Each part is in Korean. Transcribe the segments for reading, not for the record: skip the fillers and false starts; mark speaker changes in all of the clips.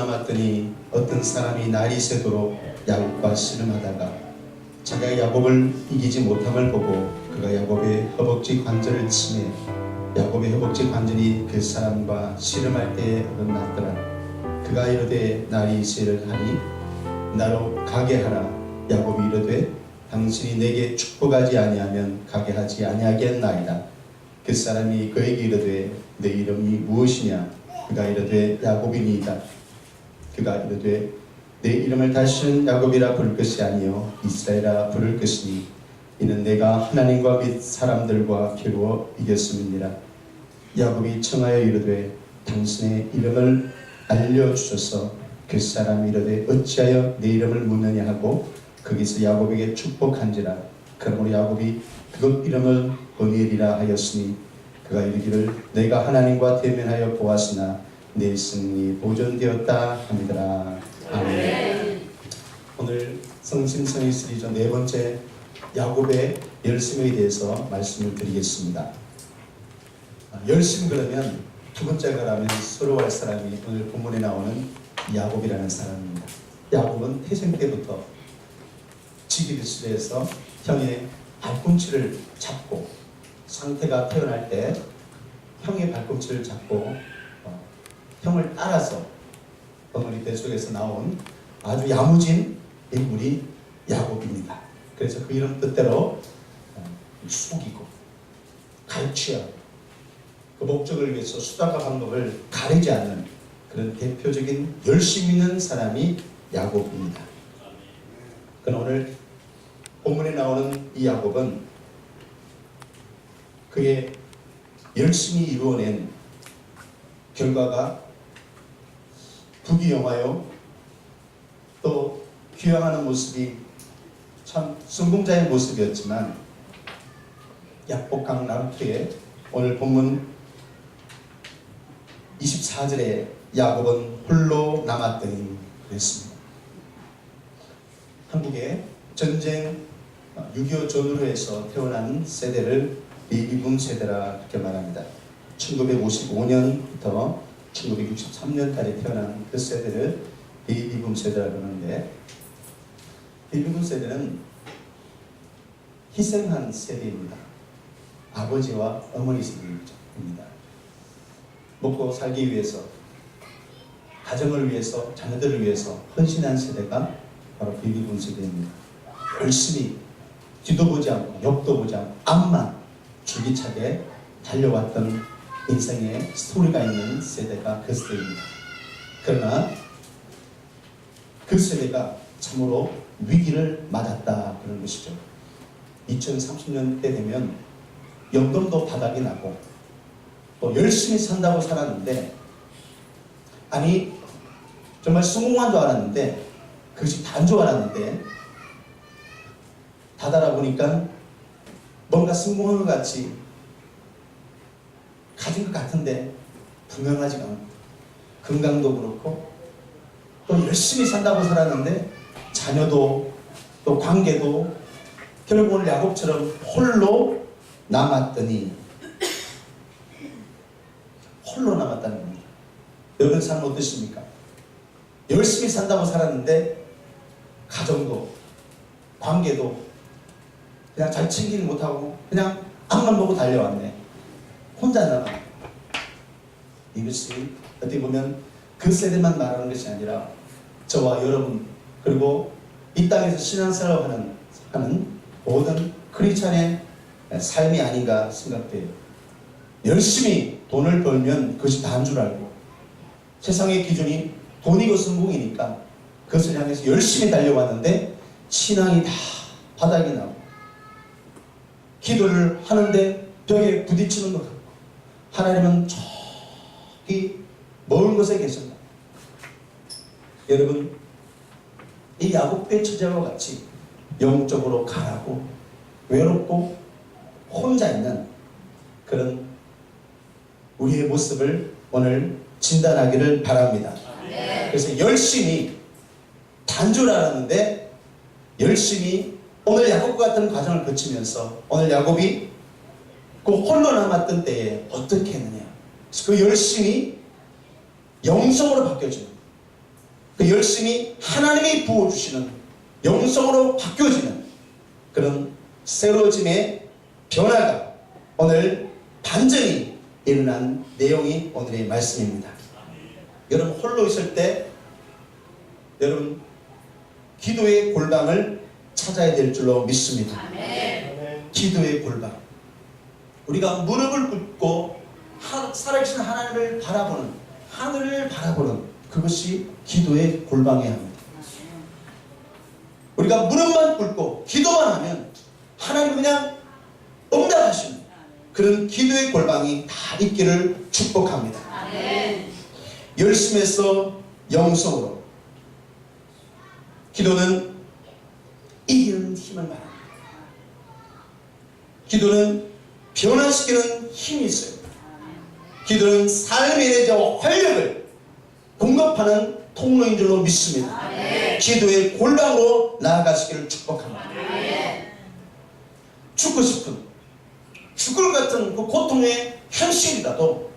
Speaker 1: 남았더니 어떤 사람이 날이 새도록 야곱과 씨름하다가 자기가 야곱을 이기지 못함을 보고 그가 야곱의 허벅지 관절을 치매 야곱의 허벅지 관절이 그 사람과 씨름할 때에 어긋났더라. 그가 이르되 날이 새를 하니 나로 가게 하라. 야곱이 이르되 당신이 내게 축복하지 아니하면 가게 하지 아니하겠나이다. 그 사람이 그에게 이르되 내 이름이 무엇이냐. 그가 이르되 야곱이니이다. 그가 이르되 내 이름을 다시는 야곱이라 부를 것이 아니요 이스라엘이라 부를 것이니 이는 내가 하나님과 및 사람들과 겨루어 이겼음이니라. 야곱이 청하여 이르되 당신의 이름을 알려주소서. 그 사람이 이르되 어찌하여 내 이름을 묻느냐 하고 거기서 야곱에게 축복한지라. 그러므로 야곱이 그것 이름을 버니엘이라 하였으니 그가 이르기를 내가 하나님과 대면하여 보았으나 내 승리 보존되었다 하니더라. 아멘. 오늘 성심성의 시리즈 네 번째 야곱의 열심에 대해서 말씀을 드리겠습니다. 열심 그러면 두 번째가 라면 서러워할 사람이 오늘 본문에 나오는 야곱이라는 사람입니다. 야곱은 태생 때부터 지기르시에서 형의 발꿈치를 잡고 상태가 태어날 때 형의 발꿈치를 잡고 형을 따라서 어머니 뱃속에서 나온 아주 야무진 인물이 야곱입니다. 그래서 그 이름 뜻대로 숙이고 가르치어 그 목적을 위해서 수단과 방법을 가리지 않는 그런 대표적인 열심 있는 사람이 야곱입니다. 그럼 오늘 본문에 나오는 이 야곱은 그의 열심히 이루어낸 결과가 부귀영화요 또 귀향하는 모습이 참 성공자의 모습이었지만 약복강 나루토에 오늘 본문 24절에 야곱은 홀로 남았더니 그랬습니다. 한국의 전쟁 6.25 전후로 해서 태어난 세대를 베이비붐 세대라 그렇게 말합니다. 1955년부터 1963년까지 태어난 그 세대를 베이비붐 세대라 그러는데 베이비붐 세대는 희생한 세대입니다. 아버지와 어머니 세대입니다. 먹고 살기 위해서 가정을 위해서 자녀들을 위해서 헌신한 세대가 바로 베이비붐 세대입니다. 열심히 뒤도 보지 않고 옆도 보지 않고 앞만 줄기차게 달려왔던 인생의 스토리가 있는 세대가 그 세대입니다. 그러나 그 세대가 참으로 위기를 맞았다 그런 것이죠. 2030년대 되면 연금도 바닥이 나고 또 열심히 산다고 살았는데 아니 정말 성공한 줄 알았는데 그것이 다인 줄 알았는데 다다라 보니까 뭔가 성공한 것 같이 가진 것 같은데 분명하지가 않고 건강도 그렇고 또 열심히 산다고 살았는데 자녀도 또 관계도 결국 오늘 야곱처럼 홀로 남았더니 홀로 남았다는 겁니다. 여러분 삶 어떠십니까? 열심히 산다고 살았는데 가정도 관계도 그냥 잘 챙기지 못하고 그냥 앞만 보고 달려왔네. 혼자 남아. 이것이 어떻게 보면 그 세대만 말하는 것이 아니라 저와 여러분 그리고 이 땅에서 신앙생활을 하는 모든 크리스찬의 삶이 아닌가 생각돼요. 열심히 돈을 벌면 그것이 다인 줄 알고 세상의 기준이 돈이고 성공이니까 그것을 향해서 열심히 달려왔는데 신앙이 다 바닥이 나고 기도를 하는데 벽에 부딪히는 것 같고 하나님은 저기 먼 곳에 계신다. 여러분 이 야곱의 처자와 같이 영적으로 가라고 외롭고 혼자 있는 그런 우리의 모습을 오늘 진단하기를 바랍니다. 그래서 열심히 단 줄 알았는데 열심히 오늘 야곱과 같은 과정을 거치면서 오늘 야곱이 그 홀로 남았던 때에 어떻게 했느냐 그 열심히 영성으로 바뀌어집니다. 그 열심히 하나님이 부어주시는 영성으로 바뀌어지는 그런 새로워짐의 변화가 오늘 반전이 일어난 내용이 오늘의 말씀입니다. 여러분 홀로 있을 때 여러분 기도의 골방을 찾아야 될 줄로 믿습니다. 기도의 골방. 우리가 무릎을 꿇고 살아계신 하나님을 바라보는, 하늘을 바라보는 그것이 기도의 골방이어야 합니다. 우리가 무릎만 꿇고 기도만 하면 하나님 그냥 응답하시는 그런 기도의 골방이 다 있기를 축복합니다. 열심에서 영성으로. 기도는 이기는 힘을 말합니다. 기도는 변화시키는 힘이 있어요. 기도는 삶의 에너지와 활력을 공급하는 통로인 줄로 믿습니다. 기도의 골방으로 나아가시기를 축복합니다. 죽고 싶은 죽을 같은 그 고통의 현실이라도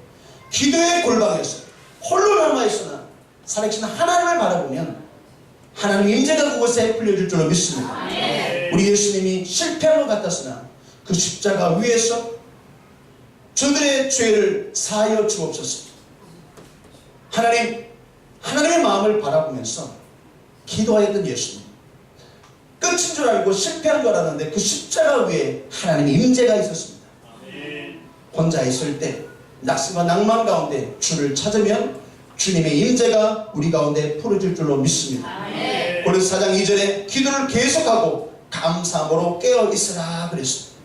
Speaker 1: 기도의 골방에서 홀로 남아있으나 살아계신 하나님을 바라보면 하나님의 임재가 그곳에 풀려줄 줄로 믿습니다. 우리 예수님이 실패한 것 같았으나 그 십자가 위에서 저들의 죄를 사하여 주옵소서. 하나님의 마음을 바라보면서 기도하였던 예수님, 끝인 줄 알고 실패한 줄 알았는데 그 십자가 위에 하나님의 임재가 있었습니다. 혼자 있을 때 낙심과 낭만 가운데 주를 찾으면 주님의 임재가 우리 가운데 풀어질 줄로 믿습니다. 고린도서 4장 2절에 기도를 계속하고 감사함으로 깨어 있으라 그랬습니다.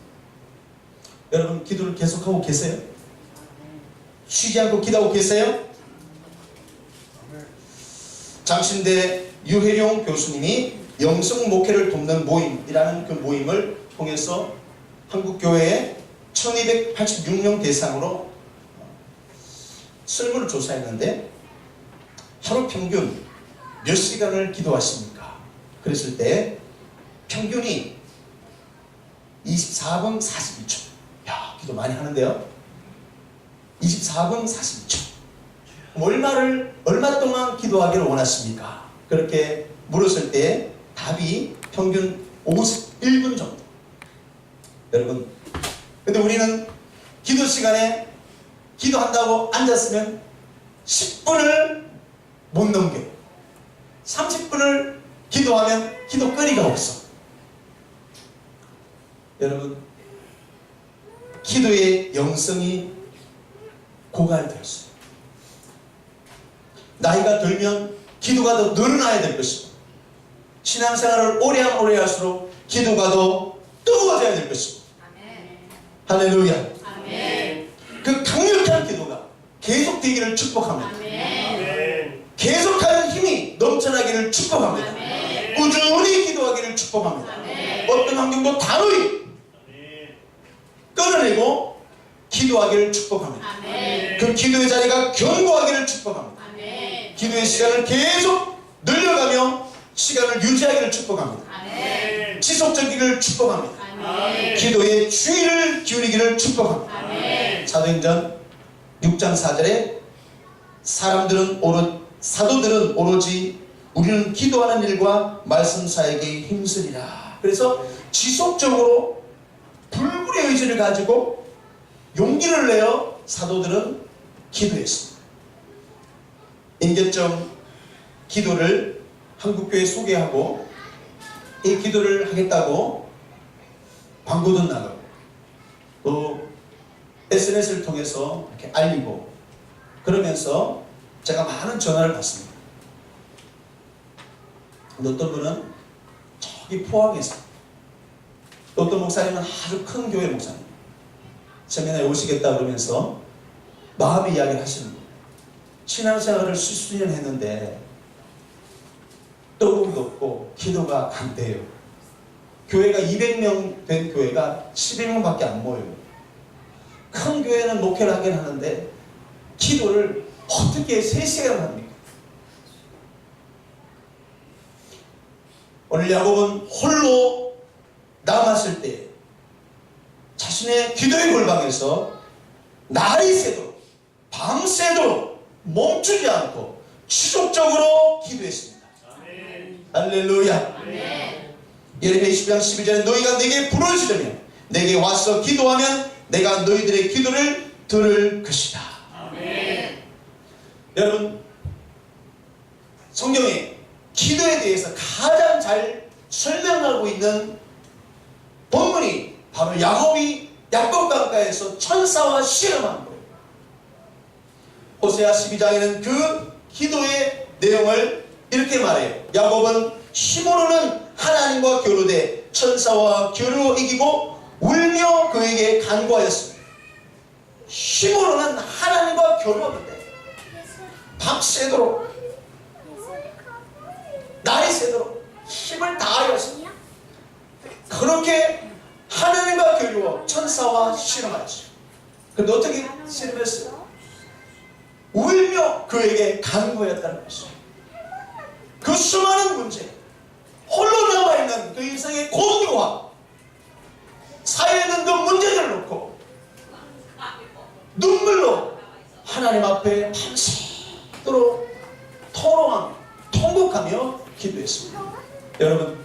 Speaker 1: 여러분 기도를 계속하고 계세요? 쉬지 않고 기도하고 계세요? 장신대 유혜룡 교수님이 영성 목회를 돕는 모임이라는 그 모임을 통해서 한국교회에 1286명 대상으로 설문을 조사했는데 하루 평균 몇 시간을 기도하십니까? 그랬을 때 평균이 24분 42초. 야, 기도 많이 하는데요. 24분 42초. 얼마 동안 기도하기를 원하십니까? 그렇게 물었을 때 답이 평균 51분 정도. 여러분, 근데 우리는 기도 시간에 기도한다고 앉았으면 10분을 못 넘겨요. 30분을 기도하면 기도거리가 없어. 여러분, 기도의 영성이 고갈되었어요. 나이가 들면 기도가 더 늘어나야 될 것입니다. 신앙생활을 오래하면 오래할수록 기도가 더 뜨거워져야 될 것입니다. 할렐루야. 그 강력한 기도가 계속되기를 축복합니다. 계속하는 힘이 넘쳐나기를 축복합니다. 꾸준히 기도하기를 축복합니다. 어떤 환경도 단호히 끊어내고 기도하기를 축복합니다. 그 기도의 자리가 견고하기를 축복합니다. 기도의 시간을 계속 늘려가며 시간을 유지하기를 축복합니다. 지속적이기를 축복합니다. 기도의 주의를 기울이기를 축복합니다. 사도행전 6장 4절에 사도들은 오로지 우리는 기도하는 일과 말씀 사역에 힘쓰리라. 그래서 지속적으로 불굴의 의지를 가지고 용기를 내어 사도들은 기도했습니다. 인격적 기도를 한국교회에 소개하고 이 기도를 하겠다고 광고도 나가고 또 SNS를 통해서 이렇게 알리고 그러면서 제가 많은 전화를 받습니다. 어떤 분은 저기 포항에서, 어떤 목사님은 아주 큰 교회 목사님 세미나에 오시겠다 그러면서 마음의 이야기를 하시는 거예요. 신앙생활을 수년 했는데 떡국이 없고 기도가 안 돼요. 교회가 200명 된 교회가 12명밖에 안 모여요. 큰 교회는 목회를 하긴 하는데 기도를 어떻게 3시간 합니까? 오늘 야곱은 홀로 남았을 때 자신의 기도의 골방에서 날이 새도록 밤새도록 멈추지 않고 지속적으로 기도했습니다. 할렐루야. 예레미야 20장 12절에 너희가 내게 부르짖으며 내게 와서 기도하면 내가 너희들의 기도를 들을 것이다. 여러분, 성경에 기도에 대해서 가장 잘 설명하고 있는 본문이 바로 야곱이 야곱 강가에서 천사와 씨름한 거예요. 호세아 12장에는 그 기도의 내용을 이렇게 말해요. 야곱은 힘으로는 하나님과 겨루되 천사와 겨루어 이기고 울며 그에게 간구하였습니다. 힘으로는 하나님과 겨루었는데 밤새도록 날이 새도록 힘을 다하였습니다. 그렇게 하나님과 겨루어 천사와 씨름하였어요. 그런데 어떻게 씨름했어요? 울며 그에게 간구했다는 것이죠. 그 수많은 문제, 홀로 남아있는 그 인생의 고뇌와 사이에 있는 그 문제들을 놓고 눈물로 하나님 앞에 밤새도록 토로하며 통곡하며 기도했습니다. 여러분,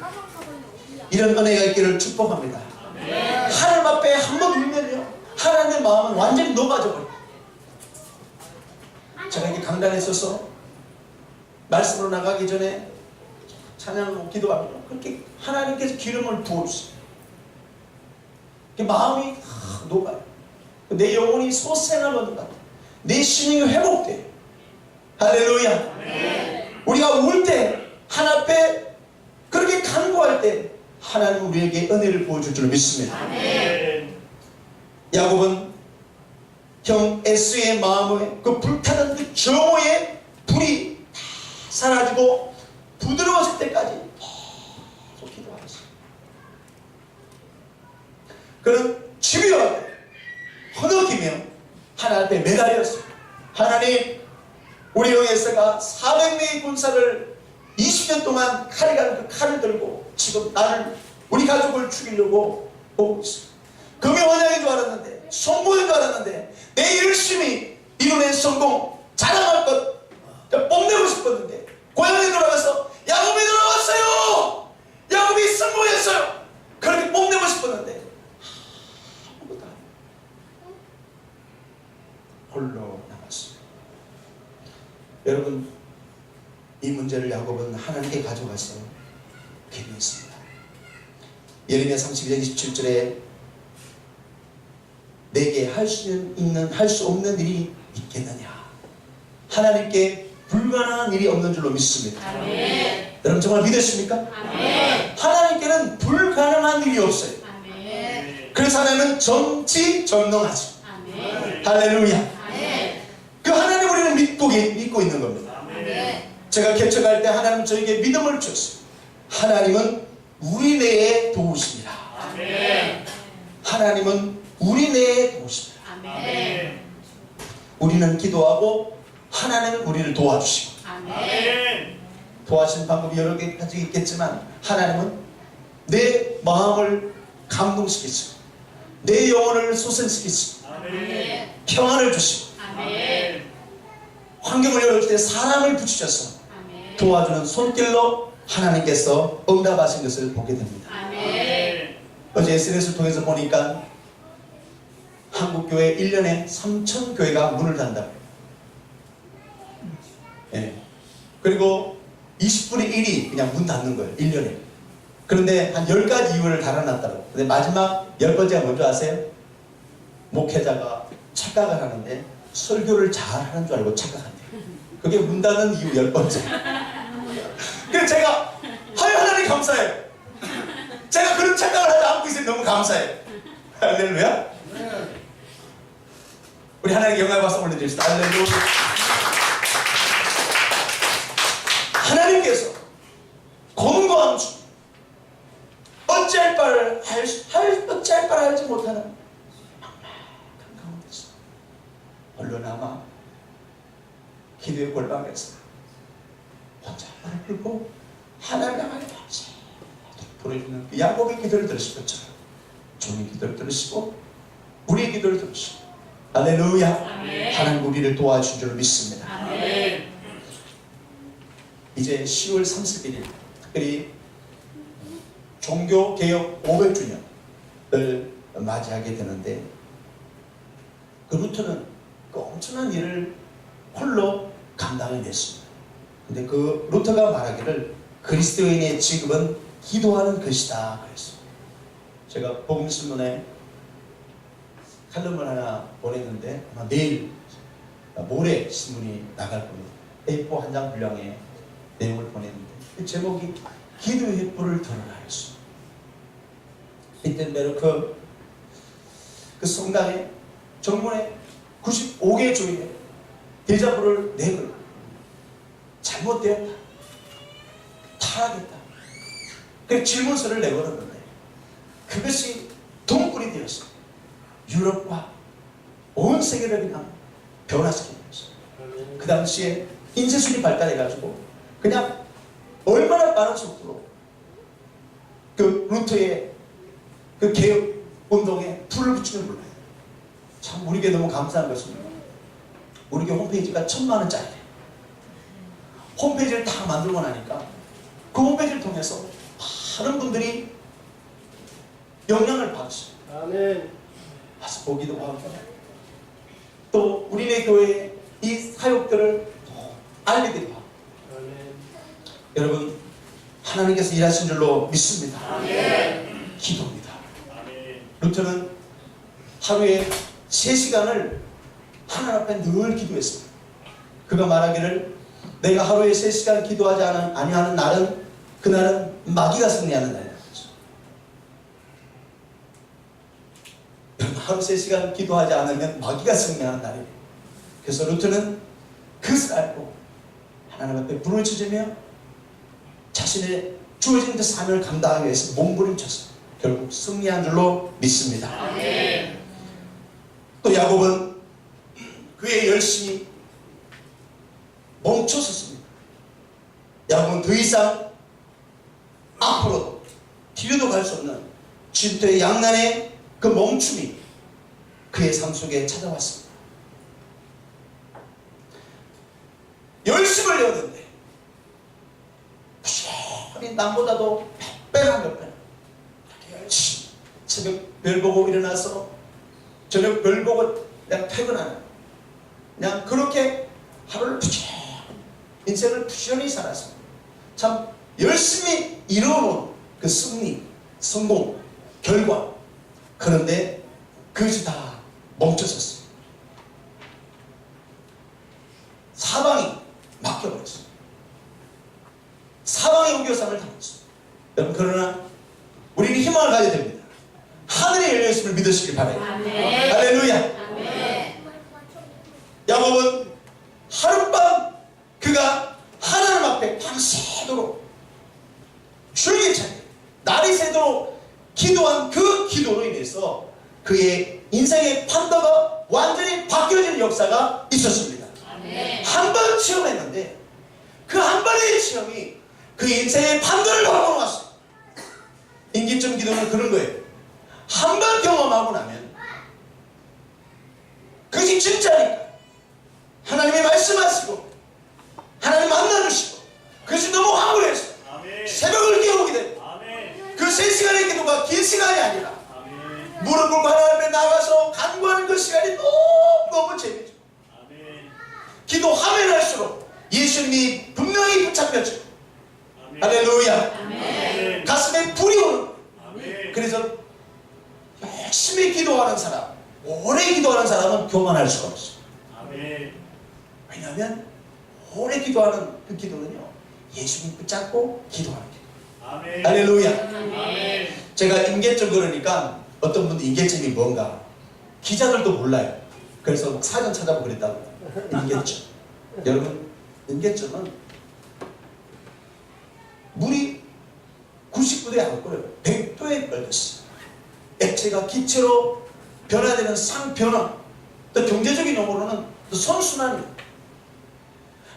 Speaker 1: 이런 은혜가 있기를 축복합니다. 하나님 앞에 한번 울면요, 하나님의 마음은 완전히 녹아져 버려요. 제가 이렇게 강단에 있어서 말씀으로 나가기 전에 찬양하고 기도하면 그렇게 하나님께서 기름을 부어주세요. 마음이 녹아요. 내 영혼이 솟아나는 것 같아요. 내 심령이 회복돼요. 할렐루야. 우리가 울 때, 하나님 앞에 그렇게 간구할 때 하나님 우리에게 은혜를 부어줄 줄 믿습니다. 야곱은 형 에스의 마음에 그 불타는 그 정오의 불이 다 사라지고 부드러워질 때까지 계속 기도하였어요. 그는 집요하게 허덕이며 하나님 앞에 매달렸어요. 하나님, 우리 형 에스가 400명의 군사를 20년 동안 칼에 가는 그 칼을 들고 지금 나를, 우리 가족을 죽이려고 오고 있어요. 금요원장인 줄 알았는데, 성공인 줄 알았는데, 내 열심히 이룬의 성공, 자랑할 것 뽐내고 싶었는데 고향에 돌아가서 야곱이 돌아왔어요! 야곱이 성공했어요! 그렇게 뽐내고 싶었는데 아무것도 안 해요. 홀로 남았어요. 여러분, 이 문제를 야곱은 하나님께 가져가서 기도했습니다. 예레미야 32장 27절에 내게 할 수 있는, 할 수 없는 일이 있겠느냐. 하나님께 불가능한 일이 없는 줄로 믿습니다. 아멘. 여러분 정말 믿으십니까? 아멘. 하나님께는 불가능한 일이 없어요. 아멘. 그래서 하나님은 전지전능하죠. 아멘. 할렐루야. 아멘. 그 하나님 우리는 믿고 있는 겁니다. 아멘. 제가 개척할 때 하나님 저에게 믿음을 주셨어요. 하나님은 우리 내에 도우십니다. 아멘. 하나님은 우리 내에 도우십니다. 아멘. 우리는 기도하고 하나님은 우리를 도와주시고. 아멘. 도와주시는 방법이 여러 가지 있겠지만 하나님은 내 마음을 감동시키시고 내 영혼을 솟아시키시고 아멘. 평안을 주시고 아멘. 환경을 열어줄 때 사람을 붙이셔서 아멘. 도와주는 손길로 하나님께서 응답하신 것을 보게 됩니다. 아멘. 어제 SNS를 통해서 보니까 한국교회 1년에 3,000교회가 문을 닫는다. 예. 그리고 20분의 1이 그냥 문 닫는 거예요. 1년에. 그런데 한 10가지 이유를 달아놨다고. 근데 마지막 10번째가 뭔지 아세요? 목회자가 착각을 하는데 설교를 잘하는 줄 알고 착각한대요. 그게 문 닫는 이유 10번째. 그래서 제가 하나님 감사해요. 제가 그런 착각을 하지 않고 있으니 너무 감사해요. 할렐루야. 우리 하나님께 영광 박수 올려드립시다. 할렐루야. 하나님께서 검과 암주 어찌할 바를 알지 못하는 막막한 가운데서 홀로 남아 기도의 골방에서 혼자 말을 풀고 하나님 향하여 보내주는 그 야곱의 기도를 들으실 것처럼 종의 기도를 들으시고 우리의 기도를 들으시고 할렐루야. 아멘. 하나님 우리를 도와준 줄 믿습니다. 아멘. 이제 10월 31일 특별히 종교개혁 500주년을 맞이하게 되는데, 그 루터는 그 엄청난 일을 홀로 감당해냈습니다. 근데 그 루터가 말하기를 그리스도인의 직업은 기도하는 것이다 그랬습니다. 제가 복음신문에 칼럼을 하나 보냈는데 아마 내일 모레 신문이 나갈 겁니다. A4 한 장 분량의 내용을 보냈는데 그 제목이 기도의 뿔을 드러나였습니다. 히텐베르크 그 성당에 정문에 95개 조인에 대자보를 내걸고 잘못되었다, 타락했다, 그 질문서를 내걸었는데 그것이 동굴이 되었습니다. 유럽과 온 세계를 그냥 변화시키는 것입니다. 그 당시에 인쇄술이 발달해가지고 그냥 얼마나 빠른 속도로 그 루터의 그 개혁 운동에 불을 붙이는 몰라요. 참 우리에게 너무 감사한 것입니다. 우리에게 홈페이지가 1000만 원짜리 홈페이지를 다 만들고 나니까 그 홈페이지를 통해서 많은 분들이 영향을 받으십니다.
Speaker 2: 아멘.
Speaker 1: 와서 보기도 하고 또 우리네 교회의 이 사역들을 알리기도 하고.
Speaker 2: 아멘.
Speaker 1: 여러분 하나님께서 일하신 줄로 믿습니다.
Speaker 2: 아멘.
Speaker 1: 기도입니다.
Speaker 2: 아멘.
Speaker 1: 루터는 하루에 3시간을 하나님 앞에 늘 기도했습니다. 그가 말하기를 내가 하루에 3시간 기도하지 아니하는 날은 그날은 마귀가 승리하는 날이다. 하루 3시간 기도하지 않으면 마귀가 승리하는 날이에요. 그래서 루터는 그것을 알고 하나님 앞에 불을 지으며 자신의 주어진 그 삶을 감당하기 위해서 몸부림쳤어요. 결국 승리한 줄로 믿습니다.
Speaker 2: 아멘.
Speaker 1: 또 야곱은 그의 열심이 멈춰섰습니다. 야곱은 더 이상 앞으로도 뒤로도 갈 수 없는 진토의 양난의 그 멈춤이 그의 삶 속에 찾아왔습니다. 열심을 내었는데 부지런히 남보다도 몇 배나 열심히 새벽 별 보고 일어나서 저녁 별 보고 그냥 퇴근하는, 그냥 그렇게 하루를 부지런히 인생을 부지런히 살았습니다. 참 열심히 이루어놓은 그 승리, 성공, 결과, 그런데 그것이 다 멈춰섰습니다. 사방이 막혀버렸습니다. 사방의 우겨쌈을 당했습니다. 여러분 그러나 우리는 희망을 가져야 됩니다. 하늘의 열려있음을 믿으시길 바라요.
Speaker 2: 아멘.
Speaker 1: 할렐루야.
Speaker 2: 아멘.
Speaker 1: 야곱은 하룻밤 그가 하나님 앞에 밤새도록 줄기차게 날이 새도록 기도한 그 기도로 인해서 그의 인생의 판도가 완전히 바뀌어지는 역사가 있었습니다. 한 번 체험했는데 그 한 번의 체험이 그 인생의 판도를 바꿔놓았어요. 인기점 기도는 그런 거예요. 한 번 경험하고 나면 그것이 진짜니까 하나님이 말씀하시고 하나님 만나주시고 그것이 너무 황홀해서 새벽을 깨우게 되고 그 3시간의 기도가 긴 시간이 아니라 무릎 꿇고 하나님 앞에 나가서 간구하는 그 시간이 너무 재미죠. 기도하면 할수록 예수님이 분명히 붙잡혀지고 할렐루야. 가슴에 불이 오는 거예요. 그래서 열심히 기도하는 사람, 오래 기도하는 사람은 교만할 수가 없어요. 왜냐하면 오래 기도하는 그 기도는요 예수님 붙잡고 기도하는 기도. 할렐루야. 제가 임계점 그러니까 어떤 분들 임계점이 뭔가 기자들도 몰라요. 그래서 막 사전 찾아보고 그랬다고. 임계점. 여러분 임계점은 물이 99도에 안 끓어요. 100도에 끓였어요. 액체가 기체로 변화되는 상변화, 또 경제적인 용어로는 또 선순환입니다.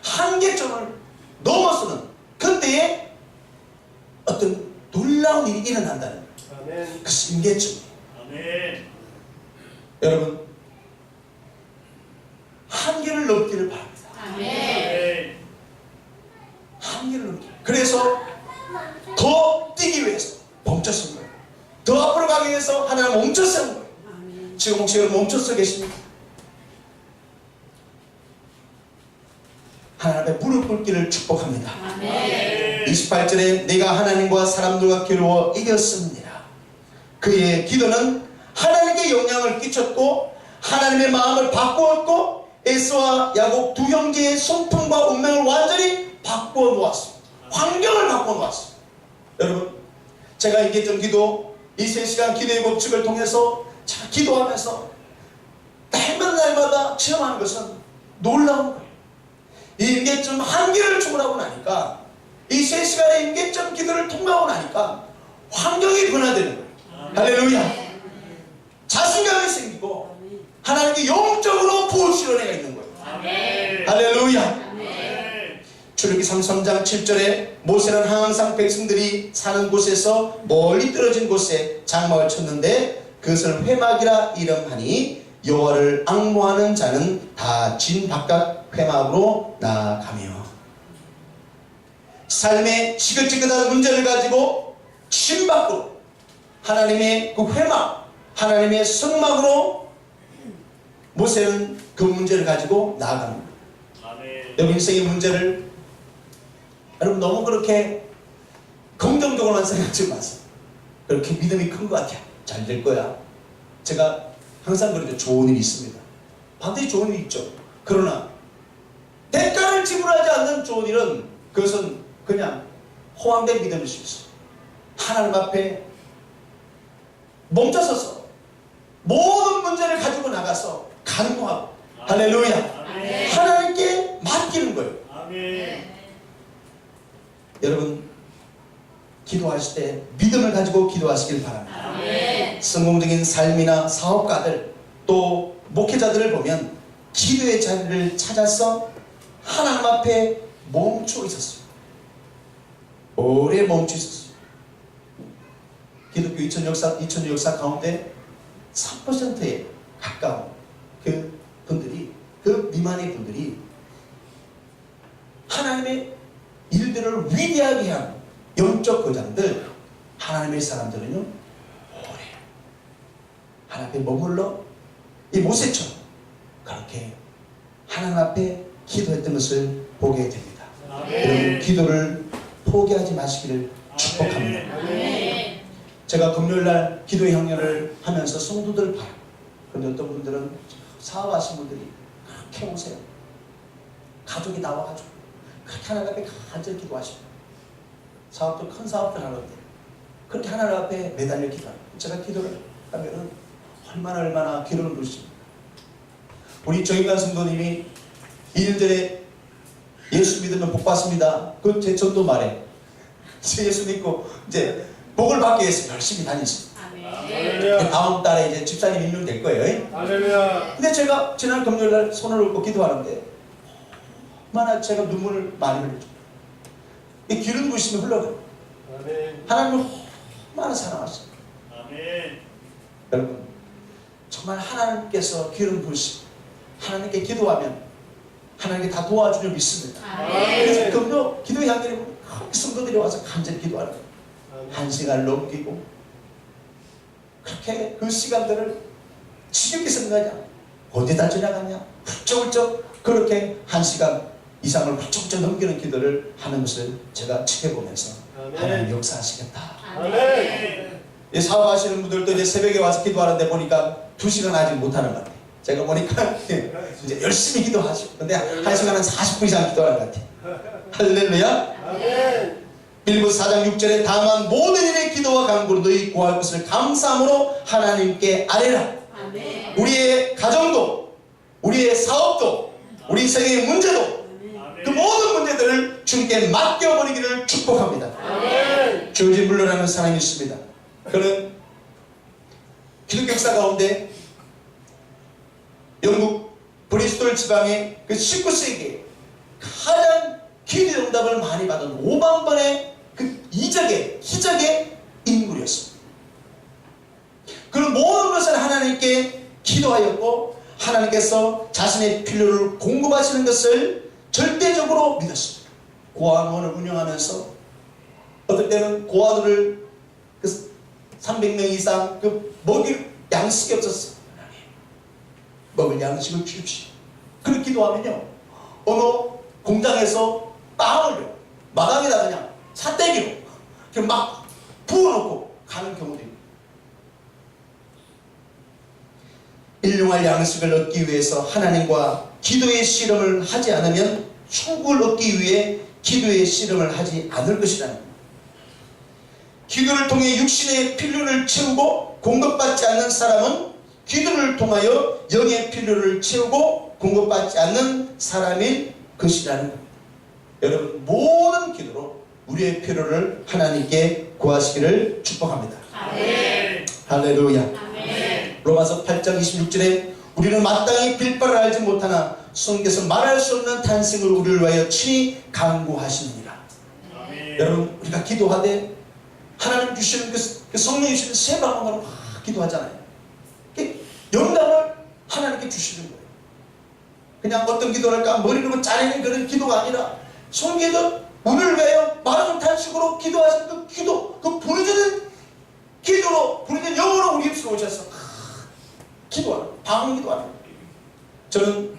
Speaker 1: 한계점을 넘어서는 그때에 어떤 놀라운 일이 일어난다는 그 임계점이에요. 여러분 한계를 넘기를 바랍니다. 한계를 넘기를. 그래서 더 뛰기 위해서 멈췄은 거예요. 더 앞으로 가기 위해서 하나님 멈췄은 거예요. 지금 혹시 여러분 멈춰서 계십니까? 하나님 앞에 무릎 꿇기를 축복합니다. 28절에 내가 하나님과 사람들과 겨루어 이겼습니다. 그의 기도는 하나님께 영향을 끼쳤고 하나님의 마음을 바꾸었고 에서와 야곱 두 형제의 성품과 운명을 완전히 바꾸어 놓았습니다. 환경을 바꾸어 놓았습니다. 여러분, 제가 얘기했던 기도, 이 3시간 기도의 법칙을 통해서 제가 기도하면서 날마다 체험하는 것은 놀라운 거예요. 이 임계점 한계를 초월하고 나니까, 이 3시간의 임계점 기도를 통과하고 나니까 환경이 변화되는 거예요. 할렐루야. 자신감이 생기고 하나님께 영적으로 부으시는 애가 있는 거예요. 할렐루야. 출애굽기 33장 7절에 모세는 항상 백성들이 사는 곳에서 멀리 떨어진 곳에 장막을 쳤는데 그것을 회막이라 이름하니 여호와를 앙모하는 자는 다 진 바깥 회막으로 나아가며, 삶의 지긋지긋한 문제를 가지고 진 밖으로 하나님의 그 회막, 하나님의 성막으로 모세는 그 문제를 가지고 나아갑니다. 여러분, 인생의 문제를 여러분 너무 그렇게 긍정적으로만 생각하지 마세요. 그렇게 믿음이 큰 것 같아요. 잘 될 거야. 제가 항상 그러죠. 좋은 일이 있습니다. 반드시 좋은 일이 있죠. 그러나 대가를 지불하지 않는 좋은 일은 그것은 그냥 허황된 믿음일 수 있어요. 하나님 앞에 멈춰서서 모든 문제를 가지고 나가서 간구하고, 할렐루야, 하나님께 맡기는 거예요. 여러분, 기도하실 때 믿음을 가지고 기도하시길 바랍니다. 성공적인 삶이나 사업가들 또 목회자들을 보면 기도의 자리를 찾아서 하나님 앞에 멈추어 있었어요. 오래 멈추어 있었어요. 기독교 2000년 역사 가운데 3%에 가까운 그 분들이, 그 미만의 분들이 하나님의 일들을 위대하게 한 영적 거장들, 하나님의 사람들은요 오래 하나님 앞에 머물러 이 모세처럼 그렇게 하나님 앞에 기도했던 것을 보게 됩니다. 여러분, 기도를 포기하지 마시기를 축복합니다. 제가 금요일날 기도의 향연을 하면서 성도들을 봐요. 그런데 어떤 분들은 사업하신 분들이 그렇게 오세요. 가족이 나와가지고 그렇게 하나님 앞에 간절히 기도하십니다. 사업도 큰 사업들 하는데 그렇게 하나님 앞에 매달려 기도합니다. 제가 기도를 하면은 얼마나 기도를 부르십니다. 우리 정인관 성도님이 2년 전에 예수 믿으면 복 받습니다. 그 제 전도 말에 예수 믿고 이제 복을 받기 위해서 열심히 다니십니다. 다음 달에 이제 집사님 임명될 거예요. 근데 제가 지난 금요일날 손을 얹고 기도하는데 얼마나 제가 눈물을 많이 흘렸죠. 이 기름 부으심이 흘러가요. 하나님을 얼마나 사랑하시죠. 여러분, 정말 하나님께서 기름 부으심, 하나님께 기도하면 하나님께 다 도와주려 믿습니다. 그래서 금요 기도의 향기를 보면 성도들이 와서 간절히 기도하는 거예요. 1시간을 넘기고 그렇게 그 시간들을 지겹게 생각하냐, 언제 다 지나갔냐, 훌쩍훌쩍 그렇게 1시간 이상을 훌쩍훌쩍 넘기는 기도를 하는 것을 제가 지켜보면서 하나님 역사하시겠다. 이 사업하시는 분들도 이제 새벽에 와서 기도하는데 보니까 2시간 아직 못하는 것 같아요. 제가 보니까 이제 열심히 기도하시고, 근데 1시간은 40분 이상 기도하는 것 같아요. 할렐루야. 빌립보서 4장 6절에 다만 모든 일의 기도와 간구로 너희 구할 것을 감사함으로 하나님께 아뢰라. 우리의 가정도, 우리의 사업도, 우리 세계의 문제도, 그 모든 문제들을 주님께 맡겨버리기를 축복합니다. 조지 물러라는 사람이 있습니다. 그는 기독교 역사 가운데 영국 브리스톨 지방의 그 19세기에 가장 기도 응답을 많이 받은 5만 번의 그 기적의 인물이었습니다. 그는 모든 것을 하나님께 기도하였고 하나님께서 자신의 필요를 공급하시는 것을 절대적으로 믿었습니다. 고아원을 운영하면서 어떨 때는 고아들을 300명 이상 먹일 양식이 없었어. 먹을 양식을 주십시오. 그렇게 기도하면요, 어느 공장에서 빵을 마당에다 그냥 삿대기로 막 부어놓고 가는 경우도 있고, 일용할 양식을 얻기 위해서 하나님과 기도의 씨름을 하지 않으면 천국을 얻기 위해 기도의 씨름을 하지 않을 것이라는 겁니다. 기도를 통해 육신의 필요를 채우고 공급받지 않는 사람은 기도를 통하여 영의 필요를 채우고 공급받지 않는 사람일 것이라는 겁니다. 여러분, 모든 기도로 우리의 필요를 하나님께 구하시기를 축복합니다.
Speaker 2: 아멘.
Speaker 1: 할렐루야.
Speaker 2: 아멘.
Speaker 1: 로마서 8장 26절에 우리는 마땅히 빌 바를 알지 못하나 성경에서 말할 수 없는 탄식을 우리를 위하여 친히 간구하시느니라.
Speaker 2: 아멘.
Speaker 1: 여러분, 우리가 기도하되 하나님 주시는 그 성령이 주시는 새 방언으로 막 기도하잖아요. 영감을 하나님께 주시는 거예요. 그냥 어떤 기도를 할까 머리로 짜내는 그런 기도가 아니라 성경에서 우리를 위하여 말하는 탄식으로 기도하신 그 기도, 그 부르짖는 기도로, 부르짖는 영으로 우리 입술에 오셔서 기도하는, 방언 기도하는 거예요. 저는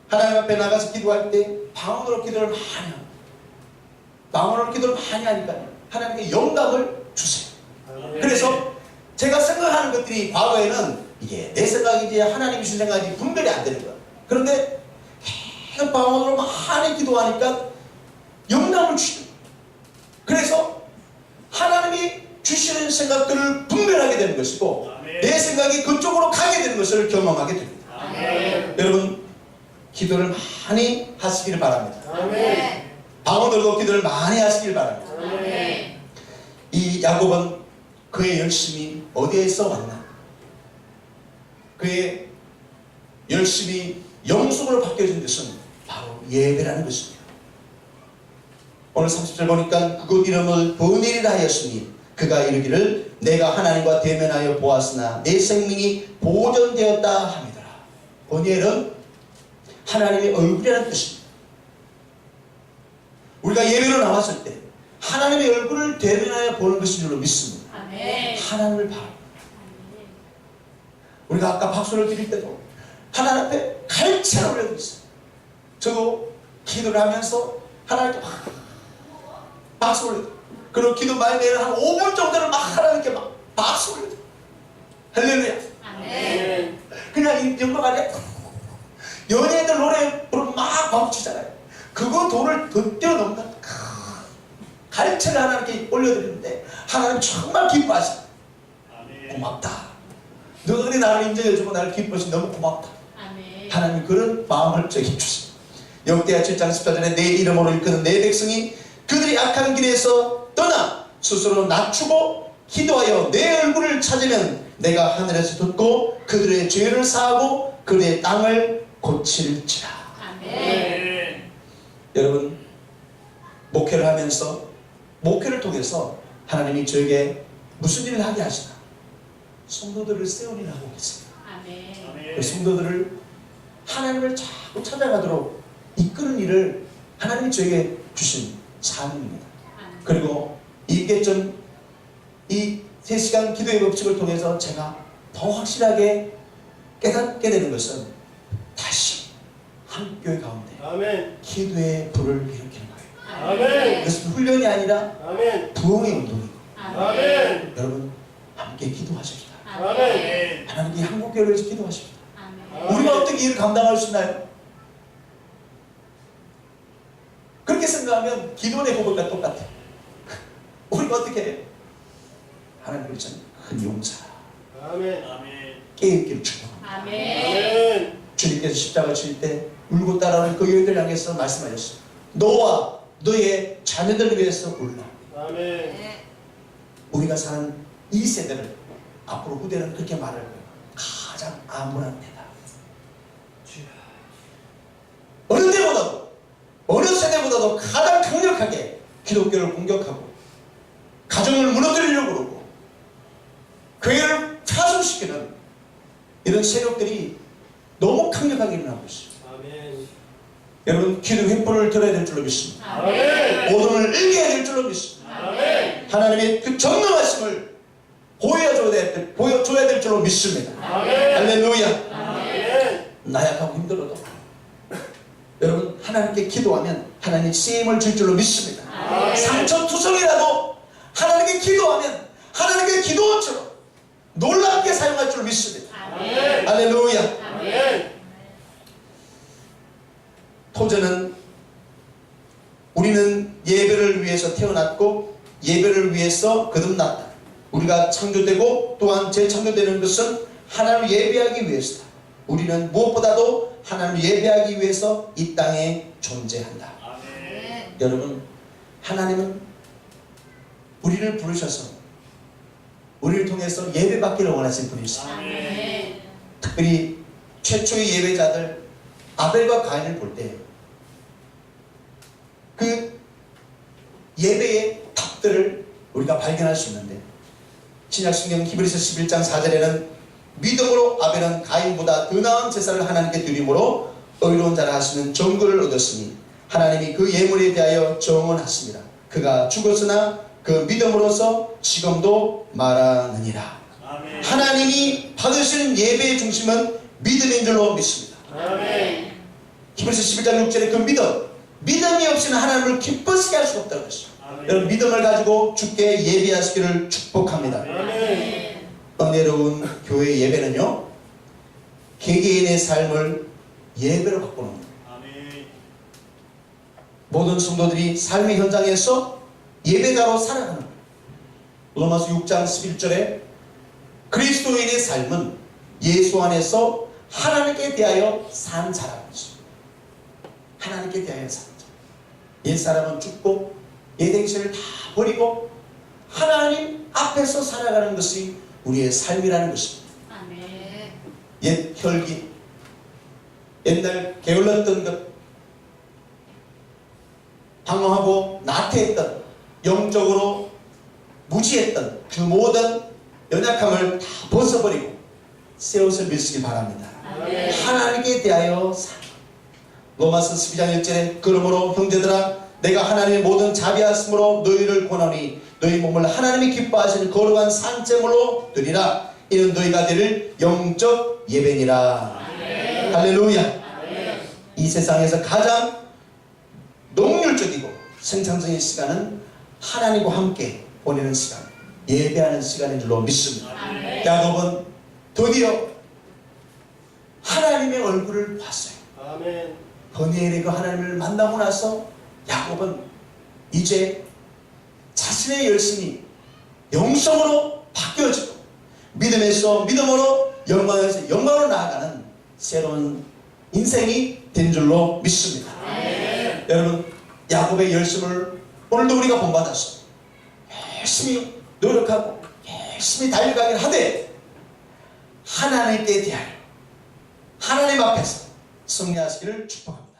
Speaker 1: 하나님 앞에 나가서 기도할 때 방언으로 기도를 많이 합니다. 방언으로 기도를 많이 하니까요, 하나님께 영감을 주세요. 그래서 제가 생각하는 것들이 과거에는 이게 내 생각이지 하나님이 주신 생각이지 분별이 안 되는 거야. 그런데 계속 방언으로 많이 기도하니까 영감을 주시는 거예요. 그래서 하나님이 주시는 생각들을 분별하게 되는 것이고, 내 생각이 그쪽으로 가게 되는 것을 경험하게 됩니다.
Speaker 2: 아멘.
Speaker 1: 여러분, 기도를 많이 하시기를 바랍니다.
Speaker 2: 아멘.
Speaker 1: 방언으로도 기도를 많이 하시길 바랍니다.
Speaker 2: 아멘.
Speaker 1: 이 야곱은 그의 열심이 어디에서 왔나? 그의 열심이 영속으로 바뀌어진 것은 바로 예배라는 것입니다. 오늘 30절 보니까 그곳 이름을 버닐이라 하였으니 그가 이르기를 내가 하나님과 대면하여 보았으나 내 생명이 보존되었다 함이더라. 버닐은 하나님의 얼굴이라는 뜻입니다. 우리가 예배로 나왔을 때 하나님의 얼굴을 대면하여 보는 것인 줄로 믿습니다.
Speaker 2: 아멘.
Speaker 1: 하나님을 봐. 우리가 아까 박수를 드릴 때도 하나님 앞에 갈채를 올려드렸어요. 저도 기도를 하면서 하나님께 막 박수 올려드려요. 그리고 기도 말미에 한 5분 정도를 막 하나님께 막 박수 올려드려요. 할렐루야.
Speaker 2: 아멘.
Speaker 1: 그냥 이 영광 아니야? 연예인들 노래 부르면 막 박수치잖아요. 그거 돈을 더 뛰어넘다. 갈채를 하나님께 올려드리는데 하나님 정말 기뻐하시다. 고맙다. 너희들이 나를 인정해주고 나를 기뻐하시 너무 고맙다.
Speaker 2: 아멘.
Speaker 1: 하나님 그런 마음을 저에게 주십니다. 역대하 7장 14절에 내 이름으로 일컫는 내 백성이 그들이 악한 길에서 떠나 스스로 낮추고 기도하여 내 얼굴을 찾으면 내가 하늘에서 듣고 그들의 죄를 사하고 그들의 땅을 고칠지라.
Speaker 2: 아멘.
Speaker 1: 여러분, 목회를 하면서 목회를 통해서 하나님이 저에게 무슨 일을 하게 하시나? 성도들을 세우니 하고 계십니다.
Speaker 2: 아멘.
Speaker 1: 그 성도들을 하나님을 자꾸 찾아가도록 이끄는 일을 하나님이 저에게 주신 사명입니다. 그리고 이게 좀 이 3시간 기도의 법칙을 통해서 제가 더 확실하게 깨닫게 되는 것은 다시 한 교회 가운데
Speaker 3: 아멘.
Speaker 1: 기도의 불을 일으키는 거예요.
Speaker 3: 아멘.
Speaker 1: 이것은 훈련이 아니라
Speaker 3: 아멘.
Speaker 1: 부흥의 운동이고,
Speaker 3: 아멘.
Speaker 1: 여러분 함께 기도하십시다.
Speaker 2: 아멘.
Speaker 1: 하나님께 한국교회를 위해서 기도하십시다.
Speaker 2: 아멘.
Speaker 1: 우리가 어떻게 일을 감당할 수 있나요? 그렇게 생각하면 기도의 고백과 똑같아요. 우리가 어떻게 해요? 하나님 그렇잖아요. 큰 용사
Speaker 3: 아멘.
Speaker 1: 깨있기를 축복합니다.
Speaker 2: 아멘.
Speaker 3: 아멘.
Speaker 1: 주님께서 십자가 칠 때 울고 따라오는 그 여인들 향해서 말씀하셨어요. 너와 너의 자녀들을 위해서 울라.
Speaker 3: 아멘.
Speaker 1: 우리가 사는 이 세대를 앞으로 후대는 그렇게 말할 거예요. 가장 암울한 때다. 어느 때보다도 어느 세대보다도 가장 강력하게 기독교를 공격하고 가정을 무너뜨리려고 그러고 교회를 파손시키는 이런 세력들이 너무 강력하게 일어나고 있어요.
Speaker 3: 아멘.
Speaker 1: 여러분 기도 횃불을 들어야 될 줄로 믿습니다.
Speaker 3: 아멘.
Speaker 1: 오동을 일게 될 줄로 믿습니다.
Speaker 3: 아멘.
Speaker 1: 하나님의 그 전능하심을 보여줘야 될 줄로 믿습니다.
Speaker 3: 아멘.
Speaker 1: 할렐루야.
Speaker 3: 아멘.
Speaker 1: 나약하고 힘들어도 여러분 하나님께 기도하면 하나님 쓰임을 줄 줄로 믿습니다. 상처투성이라도 하나님께 기도하면 하나님께 기도처럼 놀랍게 사용할 줄로 믿습니다.
Speaker 3: 아멘.
Speaker 1: 할렐루야.
Speaker 3: 아멘.
Speaker 1: 토저는 우리는 예배를 위해서 태어났고 예배를 위해서 거듭났다. 우리가 창조되고 또한 재창조되는 것은 하나님을 예배하기 위해서다. 우리는 무엇보다도 하나님을 예배하기 위해서 이 땅에 존재한다.
Speaker 2: 아멘.
Speaker 1: 여러분 하나님은 우리를 부르셔서 우리를 통해서 예배받기를 원하신 분이십니다.
Speaker 2: 아멘.
Speaker 1: 특별히 최초의 예배자들 아벨과 가인을 볼 때 그 예배의 탑들을 우리가 발견할 수 있는데 신약성경 히브리서 11장 4절에는 믿음으로 아벨은 가인보다 더 나은 제사를 하나님께 드림으로 의로운 자라 하시는 정거를 얻었으니 하나님이 그 예물에 대하여 정언하십니다. 그가 죽었으나 그 믿음으로서 지금도 말하느니라.
Speaker 2: 아멘.
Speaker 1: 하나님이 받으시는 예배의 중심은 믿음인 줄로 믿습니다.
Speaker 3: 아멘.
Speaker 1: 히브리서 11장 6절에 그 믿음이 없이는 하나님을 기쁘시게 할 수가 없다고 했습니다.
Speaker 2: 아멘.
Speaker 1: 여러분 믿음을 가지고 주께 예배하시기를 축복합니다.
Speaker 3: 아멘.
Speaker 1: 은혜로운 교회 예배는요 개개인의 삶을 예배로 바꾸는 거예요.
Speaker 2: 아멘.
Speaker 1: 모든 성도들이 삶의 현장에서 예배자로 살아가는 거예요. 로마서 6장 11절에 그리스도인의 삶은 예수 안에서 하나님께 대하여 산 자라고 했습니다. 하나님께 대하여 산 자. 옛사람은 죽고 옛행실을 다 버리고 하나님 앞에서 살아가는 것이 우리의 삶이라는 것입니다.
Speaker 4: 아멘.
Speaker 1: 옛 혈기, 옛날 게을렀던 것, 방황하고 나태했던, 영적으로 무지했던 그 모든 연약함을 다 벗어버리고 새 옷을 입으시기 바랍니다.
Speaker 3: 아멘.
Speaker 1: 하나님께 대하여 살. 로마서 12장 1절에 그러므로 형제들아 내가 하나님의 모든 자비하심으로 너희를 권하니 너희 몸을 하나님이 기뻐하시는 거룩한 산제물로 드리라. 이는 너희가 드릴 영적 예배니라.
Speaker 3: 아멘.
Speaker 1: 할렐루야.
Speaker 3: 아멘.
Speaker 1: 이 세상에서 가장 농률적이고 생산적인 시간은 하나님과 함께 보내는 시간, 예배하는 시간인 줄로 믿습니다.
Speaker 4: 아멘.
Speaker 1: 야곱은 드디어 하나님의 얼굴을 봤어요.
Speaker 3: 아멘.
Speaker 1: 버니엘의 그 하나님을 만나고 나서 야곱은 이제 자신의 열심이 영성으로 바뀌어지고 믿음에서 믿음으로 영광에서 영광으로 나아가는 새로운 인생이 된 줄로 믿습니다.
Speaker 3: 아멘.
Speaker 1: 여러분 야곱의 열심을 오늘도 우리가 본받아서 열심히 노력하고 열심히 달려가긴 하되 하나님께 대하여 하나님 앞에서 승리하시기를 축복합니다.